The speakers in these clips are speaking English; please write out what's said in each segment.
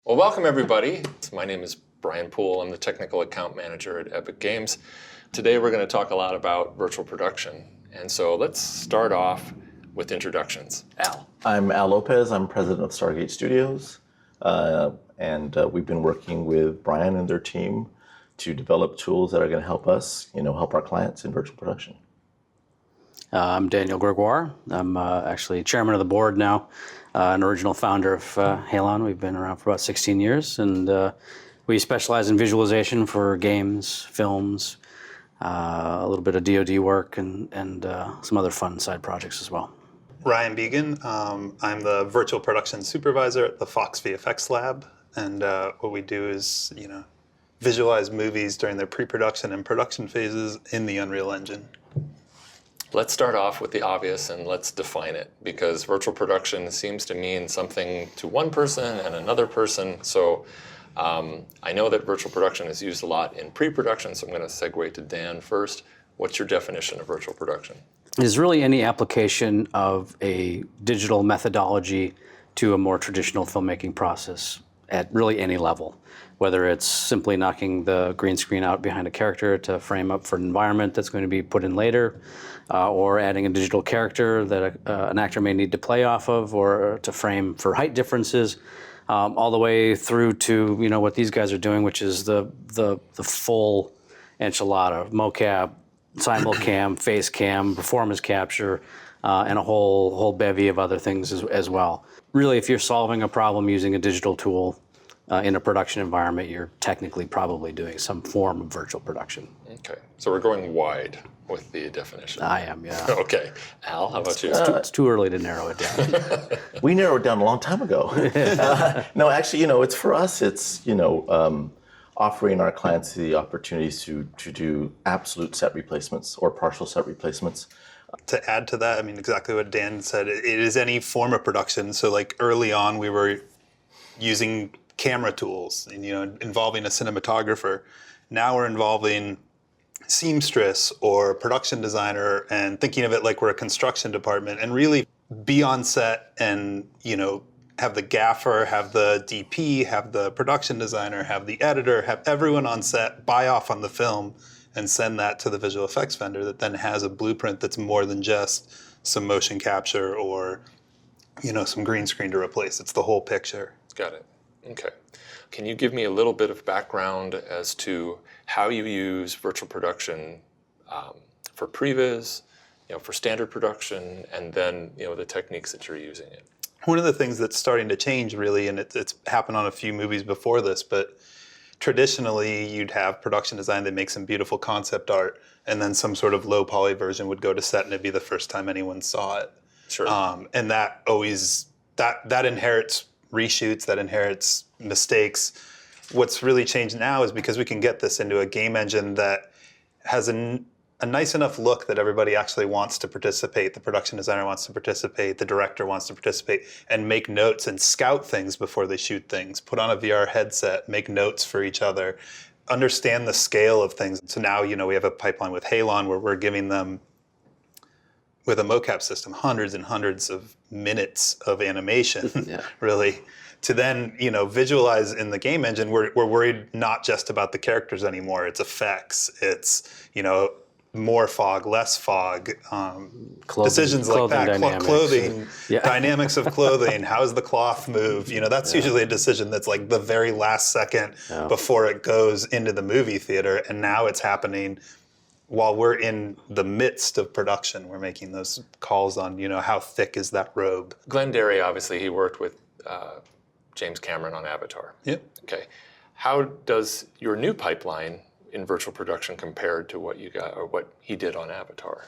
Well, welcome everybody. My name is Brian Poole. I'm the Technical Account Manager at Epic Games. Today we're going to talk a lot about virtual production. And so let's start off with introductions. Al. I'm Al Lopez. I'm president of Stargate Studios. And we've been working with Brian and their team to develop tools that are going to help us, help our clients in virtual production. I'm Daniel Gregoire. I'm actually chairman of the board now, an original founder of Halon. We've been around for about 16 years, and we specialize in visualization for games, films, a little bit of DoD work, and some other fun side projects as well. Ryan Beagan. I'm the virtual production supervisor at the Fox VFX Lab, and what we do is, visualize movies during their pre-production and production phases in the Unreal Engine. Let's start off with the obvious and let's define it, because virtual production seems to mean something to one person and another person. So I know that virtual production is used a lot in pre-production, so I'm going to segue to Dan first. What's your definition of virtual production? It is really any application of a digital methodology to a more traditional filmmaking process at really any level, whether it's simply knocking the green screen out behind a character to frame up for an environment that's going to be put in later, or adding a digital character that an actor may need to play off of or to frame for height differences, all the way through to what these guys are doing, which is the full enchilada: mocap, simulcam, face cam, performance capture, and a whole bevy of other things as well. Really, if you're solving a problem using a digital tool in a production environment, you're technically probably doing some form of virtual production. Okay, so we're going wide with the definition. I am, yeah. Okay. Al, how about you? It's too early to narrow it down. We narrowed it down a long time ago. No, actually, it's for us, it's, offering our clients the opportunities to do absolute set replacements or partial set replacements. To add to that, exactly what Dan said, it is any form of production. So like early on, we were using camera tools and, involving a cinematographer. Now we're involving seamstress or production designer and thinking of it like we're a construction department, and really be on set and, have the gaffer, have the DP, have the production designer, have the editor, have everyone on set buy off on the film and send that to the visual effects vendor that then has a blueprint that's more than just some motion capture or, some green screen to replace. It's the whole picture. Got it. Okay. Can you give me a little bit of background as to how you use virtual production for previs, for standard production, and then the techniques that you're using it? One of the things that's starting to change really, and it's happened on a few movies before this, but traditionally you'd have production design that makes some beautiful concept art, and then some sort of low poly version would go to set and it'd be the first time anyone saw it. Sure. And that always, that inherits reshoots, that inherits mistakes. What's really changed now is because we can get this into a game engine that has a nice enough look that everybody actually wants to participate. The production designer wants to participate, the director wants to participate, and make notes and scout things before they shoot things. Put on a VR headset, make notes for each other, understand the scale of things. So now, we have a pipeline with Halon where we're giving them, with a mocap system, hundreds and hundreds of minutes of animation, really, to then, visualize in the game engine. We're worried not just about the characters anymore. It's effects. It's, more fog, less fog, decisions like that, clothing, dynamics of clothing, how's the cloth move? That's usually a decision that's like the very last second before it goes into the movie theater. And now it's happening while we're in the midst of production. We're making those calls on, how thick is that robe? Glenn Derry, obviously, he worked with James Cameron on Avatar. Yep. Okay. How does your new pipeline in virtual production compared to what you got or what he did on Avatar?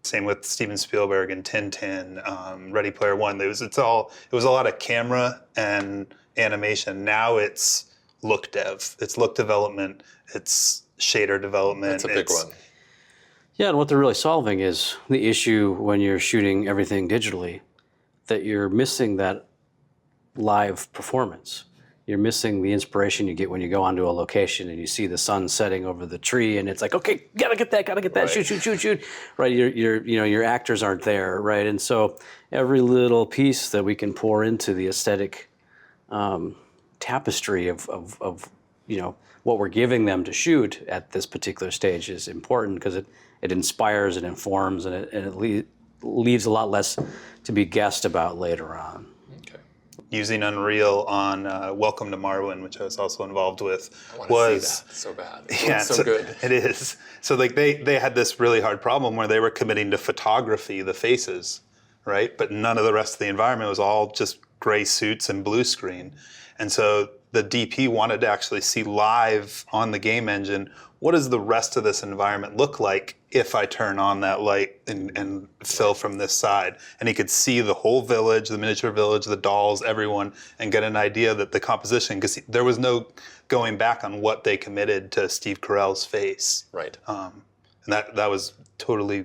Same with Steven Spielberg and Tintin, Ready Player One. It was a lot of camera and animation. Now it's look dev, it's look development, it's shader development. That's a big one. Yeah, and what they're really solving is the issue when you're shooting everything digitally, that you're missing that live performance. You're missing the inspiration you get when you go onto a location and you see the sun setting over the tree, and it's like, okay, gotta get that, right. shoot. Right, your actors aren't there, right? And so every little piece that we can pour into the aesthetic tapestry of what we're giving them to shoot at this particular stage is important because it inspires, it informs, and it leaves a lot less to be guessed about later on. Okay. Using Unreal on Welcome to Marwin, which I was also involved with, I want to see that so bad. Yeah, It's so good. It is. So like they had this really hard problem where they were committing to photography, the faces, right? But none of the rest of the environment. It was all just gray suits and blue screen. And so the DP wanted to actually see live on the game engine, what does the rest of this environment look like if I turn on that light and fill from this side? And he could see the whole village, the miniature village, the dolls, everyone, and get an idea that the composition, because there was no going back on what they committed to Steve Carell's face. Right. And that was totally,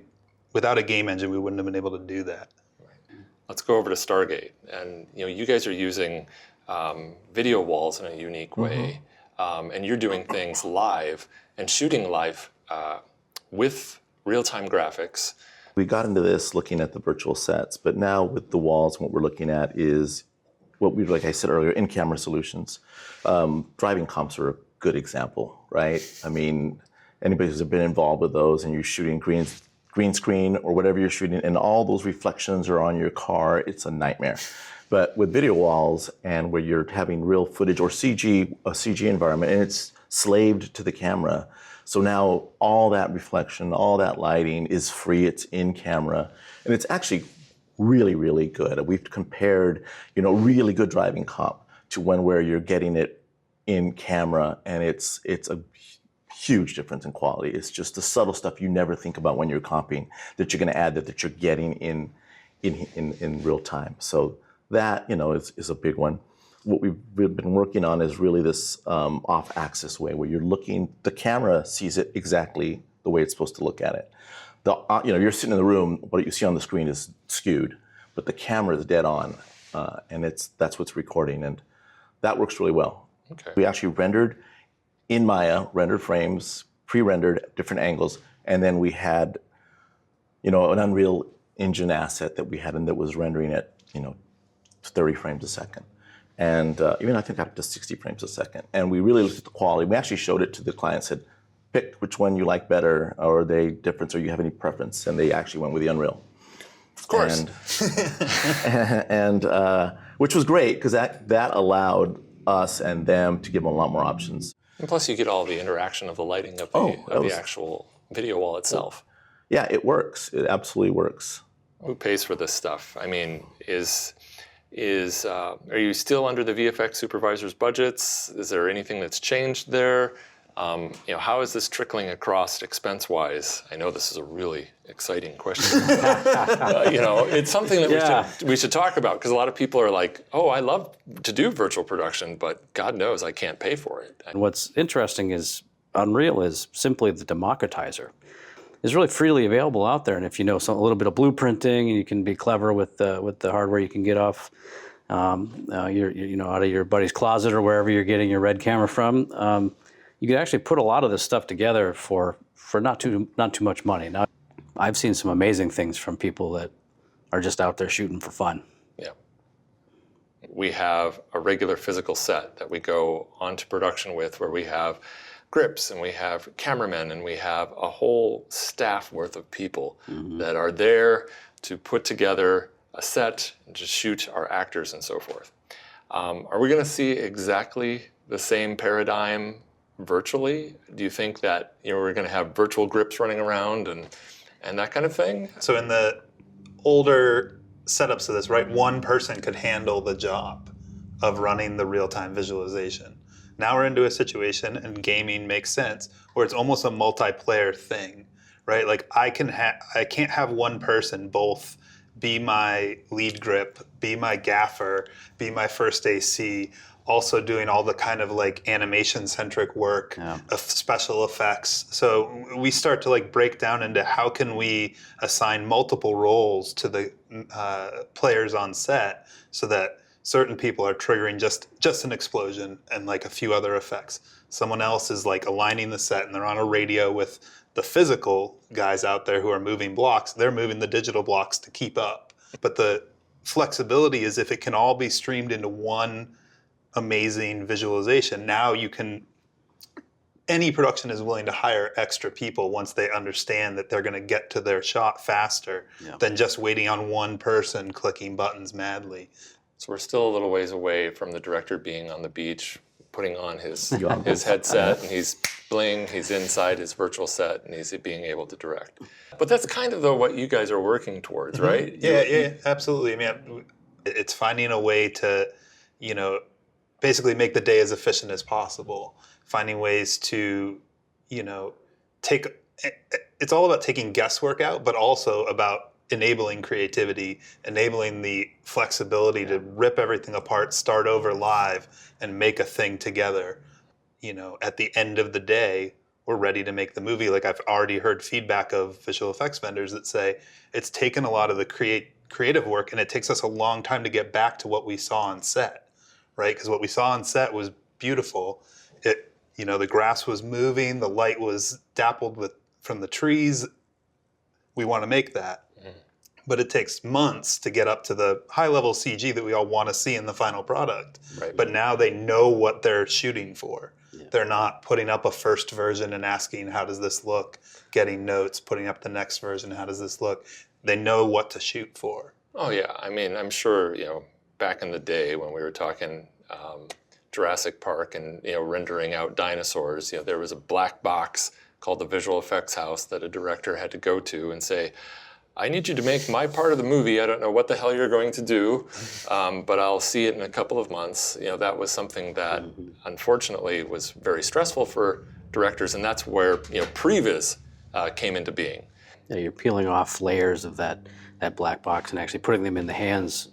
without a game engine, we wouldn't have been able to do that. Let's go over to Stargate, and you guys are using video walls in a unique way, and you're doing things live and shooting live with real-time graphics. We got into this looking at the virtual sets, but now with the walls, what we're looking at is what we, like I said earlier, in-camera solutions. Driving comps are a good example, right? I mean, anybody who's been involved with those and you're shooting green screen or whatever you're shooting, and all those reflections are on your car, it's a nightmare. But with video walls and where you're having real footage or a CG environment, and it's slaved to the camera. So now all that reflection, all that lighting is free, it's in camera, and it's actually really, really good. We've compared, really good driving comp to where you're getting it in camera, and it's a huge difference in quality. It's just the subtle stuff you never think about when you're comping that you're going to add that you're getting in real time. So that is a big one. What we've been working on is really this off-axis way where the camera sees it exactly the way it's supposed to look at it. You're sitting in the room, what you see on the screen is skewed, but the camera is dead on, and that's what's recording, and that works really well. Okay. We actually rendered in Maya, rendered frames, pre-rendered at different angles, and then we had, an Unreal Engine asset that we had and that was rendering at, 30 frames a second. And even I think up to 60 frames a second. And we really looked at the quality. We actually showed it to the client, said, pick which one you like better, or are they different, or you have any preference? And they actually went with the Unreal. Of course. And which was great, because that allowed us and them to give them a lot more options. And plus you get all the interaction of the lighting of the actual video wall itself. Yeah, it works. It absolutely works. Who pays for this stuff? I mean, are you still under the VFX supervisor's budgets? Is there anything that's changed there? How is this trickling across expense-wise? I know this is a really exciting question. It's something that we should talk about, because a lot of people are like, oh, I love to do virtual production, but God knows I can't pay for it. And what's interesting is Unreal is simply the democratizer. It's really freely available out there, and if you know a little bit of blueprinting, and you can be clever with the hardware you can get off out of your buddy's closet or wherever you're getting your red camera from, you can actually put a lot of this stuff together for not too much money. Now, I've seen some amazing things from people that are just out there shooting for fun. Yeah. We have a regular physical set that we go onto production with, where we have grips and we have cameramen and we have a whole staff worth of people that are there to put together a set and to shoot our actors and so forth. Are we going to see exactly the same paradigm virtually? Do you think that we're going to have virtual grips running around and that kind of thing? So in the older setups of this, right, one person could handle the job of running the real-time visualization. Now we're into a situation, and gaming makes sense, where it's almost a multiplayer thing, right? Like I can't have one person both be my lead grip, be my gaffer, be my first AC, also doing all the kind of like animation-centric work of special effects. So we start to like break down into how can we assign multiple roles to the players on set, so that certain people are triggering just an explosion and like a few other effects. Someone else is like aligning the set, and they're on a radio with the physical guys out there who are moving blocks. They're moving the digital blocks to keep up. But the flexibility is if it can all be streamed into one amazing visualization. Now any production is willing to hire extra people once they understand that they're going to get to their shot faster than just waiting on one person clicking buttons madly. So we're still a little ways away from the director being on the beach, putting on his headset, and he's inside his virtual set, and he's being able to direct. But that's kind of though what you guys are working towards, right? Yeah, absolutely. I mean, it's finding a way to, basically make the day as efficient as possible. Finding ways to, it's all about taking guesswork out, but also about enabling creativity, enabling the flexibility to rip everything apart, start over live, and make a thing together. At the end of the day, we're ready to make the movie. Like I've already heard feedback of visual effects vendors that say it's taken a lot of the creative work and it takes us a long time to get back to what we saw on set, right? Because what we saw on set was beautiful. The grass was moving, the light was dappled from the trees. We want to make that. But it takes months to get up to the high-level CG that we all want to see in the final product. Right. But now they know what they're shooting for. Yeah. They're not putting up a first version and asking, how does this look? Getting notes, putting up the next version, how does this look? They know what to shoot for. Oh, yeah. I mean, I'm sure, back in the day when we were talking Jurassic Park and, rendering out dinosaurs, there was a black box called the visual effects house that a director had to go to and say, I need you to make my part of the movie. I don't know what the hell you're going to do, but I'll see it in a couple of months. That was something that, unfortunately, was very stressful for directors, and that's where previs came into being. Yeah, you're peeling off layers of that black box and actually putting them in the hands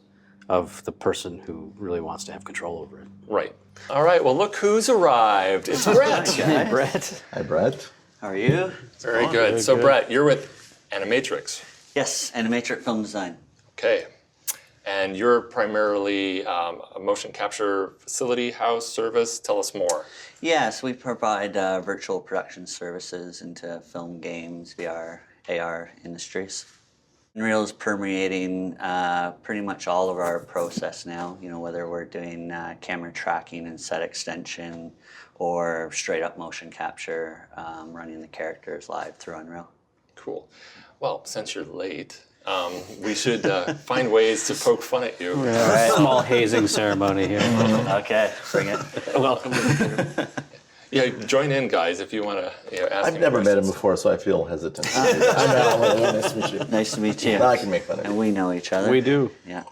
of the person who really wants to have control over it. Right. All right. Well, look who's arrived. It's Brett. Hi, Brett. Hi, Brett. How are you? Very good. So, Brett, you're with Animatrik. Yes, Animatrik Film Design. Okay. And you're primarily a motion capture facility, house, service. Tell us more. Yes, we provide virtual production services into film, games, VR, AR industries. Unreal is permeating pretty much all of our process now, whether we're doing camera tracking and set extension or straight up motion capture, running the characters live through Unreal. Cool. Well, since you're late, we should find ways to poke fun at you. Right. Small hazing ceremony here. Okay, bring it. Welcome. Yeah, join in, guys, if you want to ask I've him never met him questions. before, so I feel hesitant. I'm Alan. Nice to meet you. Nice to meet you. Now I can make fun of And you. we know each other. We do. Yeah.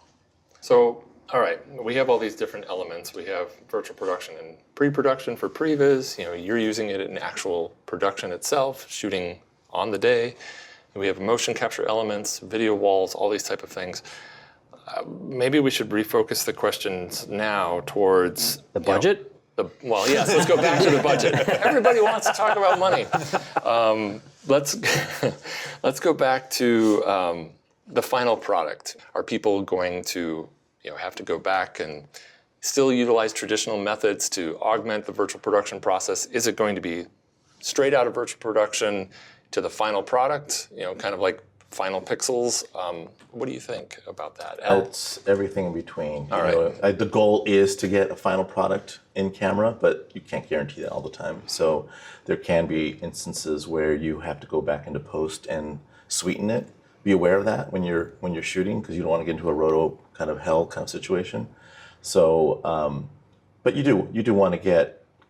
So, all right, we have all these different elements. We have virtual production and pre-production for previs. You're using it in actual production itself, shooting on the day. We have motion capture elements, video walls, all these type of things. Maybe we should refocus the questions now towards The budget? Well, yes, let's go back to the budget. Everybody wants to talk about money. Let's go back to the final product. Are people going to have to go back and still utilize traditional methods to augment the virtual production process? Is it going to be straight out of virtual production to the final product, kind of like final pixels? What do you think about that? It's everything in between. All right. The goal is to get a final product in camera, but you can't guarantee that all the time. So there can be instances where you have to go back into post and sweeten it. Be aware of that when you're shooting, because you don't want to get into a roto kind of hell kind of situation. So, but you do want to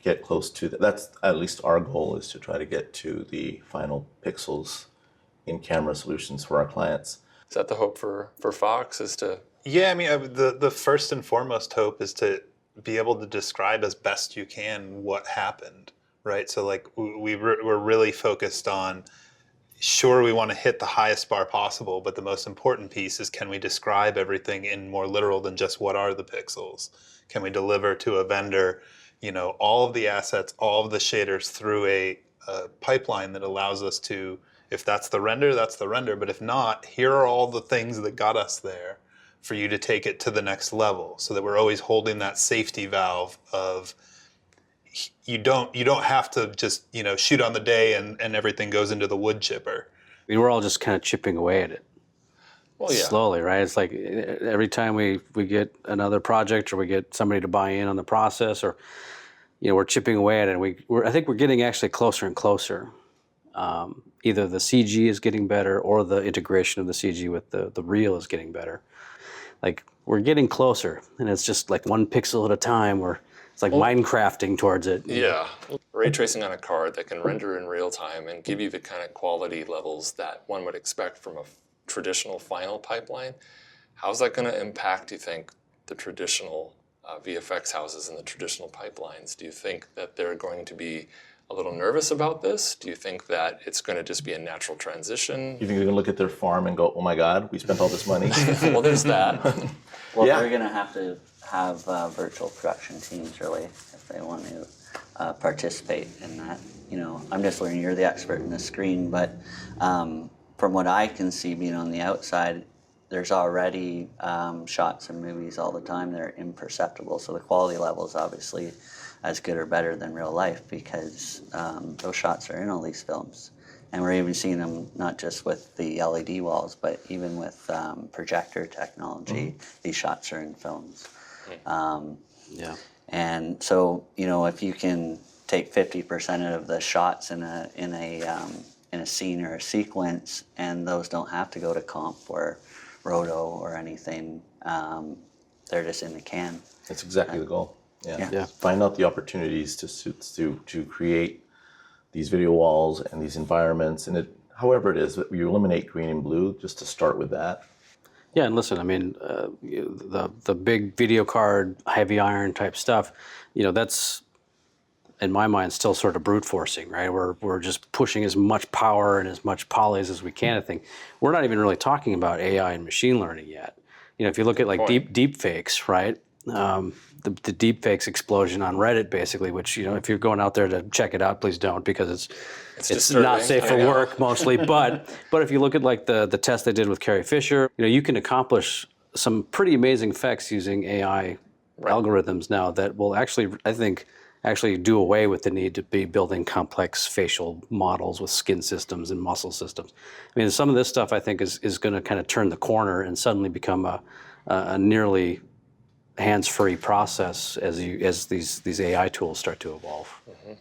get close to that. That's at least our goal, is to try to get to the final pixels in camera solutions for our clients. Is that the hope for Fox, is to... Yeah, I mean, the first and foremost hope is to be able to describe as best you can what happened, right? So like we're really focused on, sure, we want to hit the highest bar possible, but the most important piece is, can we describe everything in more literal than just what are the pixels? Can we deliver to a vendor, all of the assets, all of the shaders through a pipeline that allows us to, if that's the render, that's the render. But if not, here are all the things that got us there for you to take it to the next level, so that we're always holding that safety valve of, you don't have to just shoot on the day and everything goes into the wood chipper. We're all just kind of chipping away at it. Well, yeah. slowly, right? It's like every time we get another project or we get somebody to buy in on the process, or we're chipping away at it. And I think we're getting actually closer and closer. Either the CG is getting better or the integration of the CG with the real is getting better. Like we're getting closer, and it's just like one pixel at a time. It's like Minecrafting towards it. Yeah. Ray tracing on a card that can render in real time and give you the kind of quality levels that one would expect from a traditional final pipeline. How's that going to impact, do you think, the traditional VFX houses and the traditional pipelines? Do you think that they're going to be a little nervous about this? Do you think that it's going to just be a natural transition? You think they're going to look at their farm and go, oh my God, we spent all this money? Well, there's that. Well, Yeah. they're going to have virtual production teams, really, if they want to participate in that. I'm just learning, you're the expert in the screen, but from what I can see being on the outside, there's already shots in movies all the time that are imperceptible. So the quality level is obviously as good or better than real life because those shots are in all these films. And we're even seeing them not just with the LED walls, but even with projector technology. These shots are in films. Yeah. And so, if you can take 50% of the shots in a scene or a sequence, and those don't have to go to comp or roto or anything, they're just in the can. That's exactly the goal. Yeah. Find out the opportunities to create these video walls and these environments, and however it is that you eliminate green and blue, just to start with that. Yeah, and listen, I mean, the big video card, heavy iron type stuff, that's, in my mind, still sort of brute forcing, right? We're just pushing as much power and as much polys as we can at things. We're not even really talking about AI and machine learning yet. If you look at like deep fakes, right? The deep fakes explosion on Reddit, basically, which, if you're going out there to check it out, please don't, because it's not safe for work mostly. But if you look at like the test they did with Carrie Fisher, you can accomplish some pretty amazing effects using AI algorithms now that will actually, I think, do away with the need to be building complex facial models with skin systems and muscle systems. I mean, some of this stuff I think is going to kind of turn the corner and suddenly become a nearly hands-free process as these AI tools start to evolve. Mm-hmm.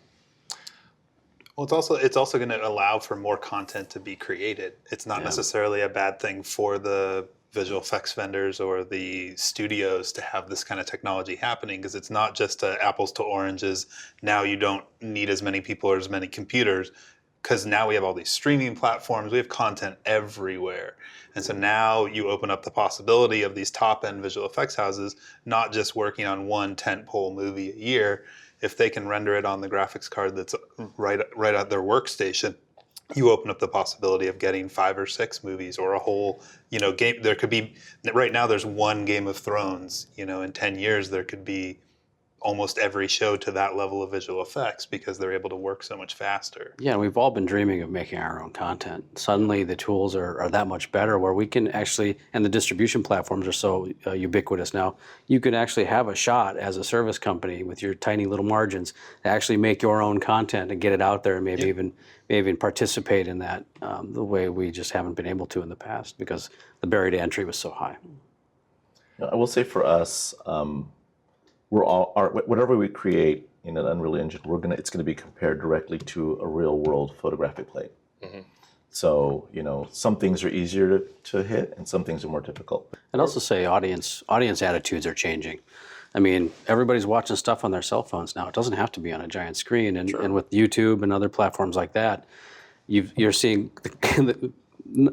Well, it's also going to allow for more content to be created. It's not necessarily a bad thing for the visual effects vendors or the studios to have this kind of technology happening, because it's not just apples to oranges. Now you don't need as many people or as many computers, because now we have all these streaming platforms. We have content everywhere. And so now you open up the possibility of these top-end visual effects houses not just working on one tentpole movie a year. If they can render it on the graphics card that's right at their workstation, you open up the possibility of getting 5 or 6 movies or a whole, game. There could be, right now there's one Game of Thrones. In 10 years there could be almost every show to that level of visual effects because they're able to work so much faster. Yeah, and we've all been dreaming of making our own content. Suddenly the tools are that much better where we can actually, and the distribution platforms are so ubiquitous now, you can actually have a shot as a service company with your tiny little margins to actually make your own content and get it out there and maybe even participate in that the way we just haven't been able to in the past because the barrier to entry was so high. I will say for us, whatever we create in an Unreal Engine, it's gonna be compared directly to a real world photographic plate. Mm-hmm. So some things are easier to hit, and some things are more difficult. I'd also say audience attitudes are changing. I mean, everybody's watching stuff on their cell phones now. It doesn't have to be on a giant screen, and with YouTube and other platforms like that, you're seeing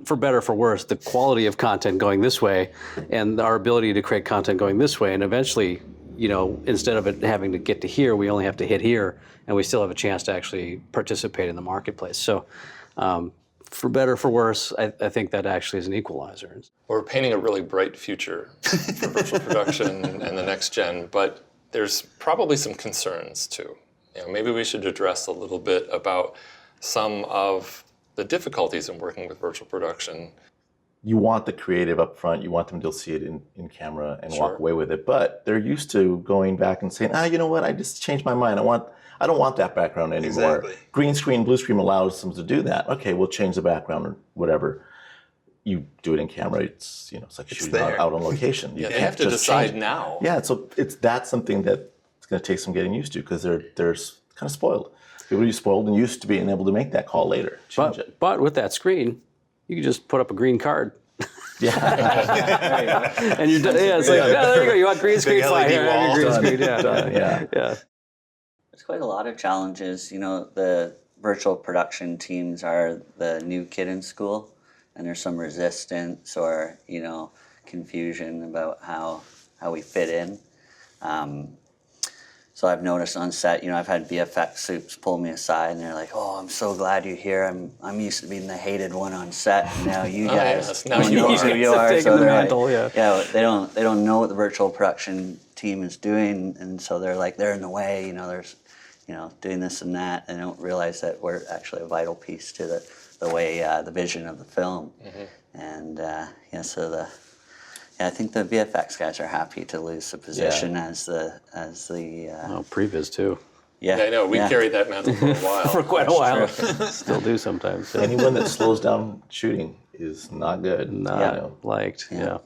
for better or for worse, the quality of content going this way, and our ability to create content going this way, and eventually, instead of it having to get to here, we only have to hit here, and we still have a chance to actually participate in the marketplace. So, for better or for worse, I think that actually is an equalizer. We're painting a really bright future for virtual production and the next gen, but there's probably some concerns too. Maybe we should address a little bit about some of the difficulties in working with virtual production. You want the creative up front, you want them to see it in camera and walk away with it, but they're used to going back and saying, you know what, I just changed my mind. I don't want that background anymore. Exactly. Green screen, blue screen allows them to do that. Okay, we'll change the background or whatever. you do it in camera. It's it's like shooting there. out on location. You Yeah, they can't have to just decide change it. now. Yeah, so that's something that's going to take some getting used to because they're kind of spoiled. People are spoiled and used to being able to make that call later, change it. But with that screen, you can just put up a green card. Yeah, And you're done. Yeah, it's like, there you go. You want green screen? Big Fine, LED here, have your wall. green Done, screen. Yeah, done, yeah. There's quite a lot of challenges. The virtual production teams are the new kid in school, and there's some resistance or confusion about how we fit in. So I've noticed on set, I've had VFX soups pull me aside, and they're like, "Oh, I'm so glad you're here. I'm used to being the hated one on set, and now you guys yes, now don't you know are. who you are." Taking So the they're mantle, like, they don't know what the virtual production team is doing, and so they're like, they're in the way. There's doing this and that. They don't realize that we're actually a vital piece to the way the vision of the film, and so I think the VFX guys are happy to lose the position as the Oh, previs too. Yeah, I know. We carried that mantle for a while. For quite a while. Still do sometimes. Yeah. anyone that slows down shooting is not good. Not liked. Yeah.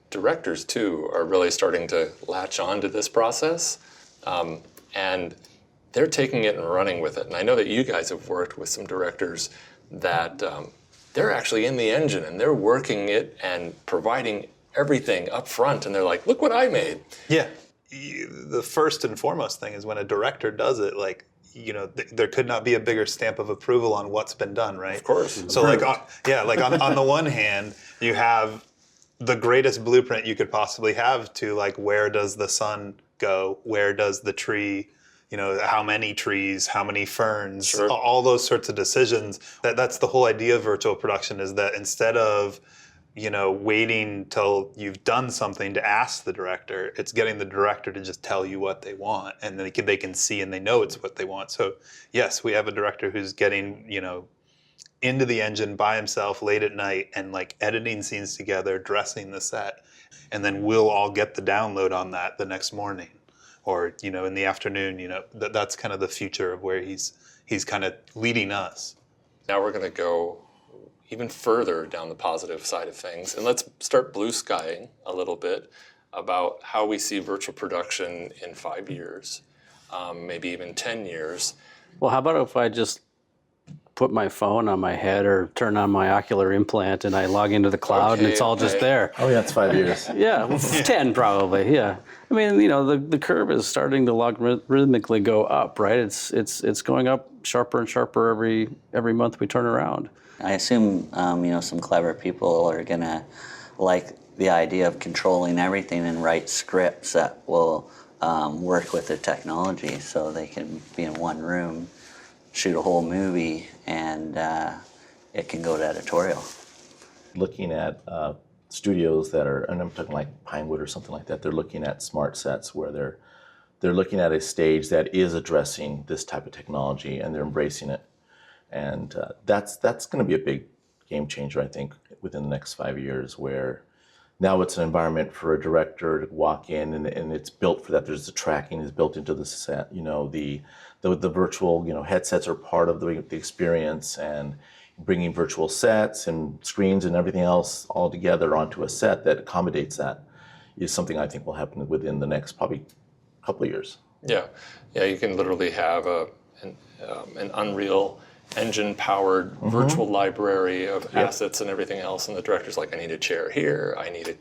Directors too are really starting to latch on to this process, and they're taking it and running with it. And I know that you guys have worked with some directors that they're actually in the engine and they're working it and providing everything up front, and they're like, look what I made. Yeah. The first and foremost thing is when a director does it, there could not be a bigger stamp of approval on what's been done, right? Of course. So on the one hand, you have the greatest blueprint you could possibly have to where does the sun go? Where does the tree, how many trees, how many ferns, Sure. all those sorts of decisions. That's the whole idea of virtual production, is that instead of waiting till you've done something to ask the director, it's getting the director to just tell you what they want, and then they can see and they know it's what they want. So yes, we have a director who's getting into the engine by himself late at night and editing scenes together, dressing the set, and then we'll all get the download on that the next morning, or in the afternoon. That's kind of the future of where he's kind of leading us. Now we're going to go even further down the positive side of things. And let's start blue skying a little bit about how we see virtual production in 5 years, maybe even 10 years. Well, how about if I just put my phone on my head or turn on my ocular implant and I log into the cloud and it's all just there? Oh yeah, it's 5 years. Yeah, well, 10 probably, yeah. I mean, the curve is starting to logarithmically go up, right? It's going up sharper and sharper every month we turn around. I assume some clever people are gonna like the idea of controlling everything and write scripts that will work with the technology, so they can be in one room, shoot a whole movie, and it can go to editorial. Looking at studios that are, and I'm talking like Pinewood or something like that, they're looking at smart sets where they're looking at a stage that is addressing this type of technology and they're embracing it. And that's going to be a big game changer, I think, within the next 5 years, where now it's an environment for a director to walk in and it's built for that. There's the tracking is built into the set. The virtual headsets are part of the experience, and bringing virtual sets and screens and everything else all together onto a set that accommodates that is something I think will happen within the next probably couple of years. Yeah, you can literally have an Unreal engine-powered virtual library of assets and everything else, and the director's like, I need a chair here, I need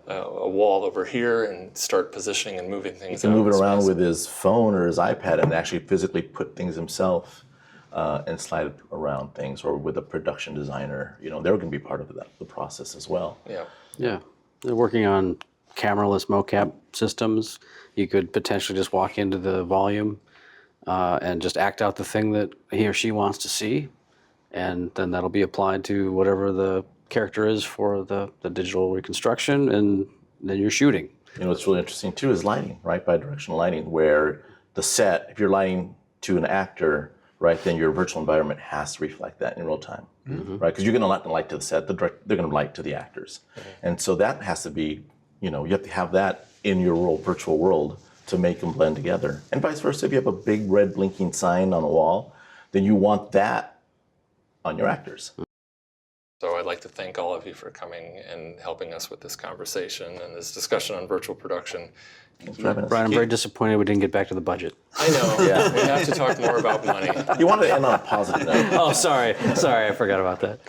a wall over here, and start positioning and moving things. He can move it around with his phone or his iPad and actually physically put things himself and slide it around things, or with a production designer. They're going to be part of the process as well. Yeah, they're working on cameraless mocap systems. You could potentially just walk into the volume and just act out the thing that he or she wants to see, and then that'll be applied to whatever the character is for the digital reconstruction, and then you're shooting. What's really interesting too is lighting, right? Bidirectional lighting, where the set, if you're lighting to an actor, right, then your virtual environment has to reflect that in real time, right? Because you're going to light the light to the set, they're going to light to the actors, and so that has to be, you have to have that in your virtual world to make them blend together. And vice versa, if you have a big red blinking sign on a wall, then you want that on your actors. So I'd like like to thank all of you for coming and helping us with this conversation and this discussion on virtual production. Thanks for having us. Brian, I'm very disappointed we didn't get back to the budget. I know, we have to talk more about money. You wanted to end on a positive note. Oh, sorry, I forgot about that.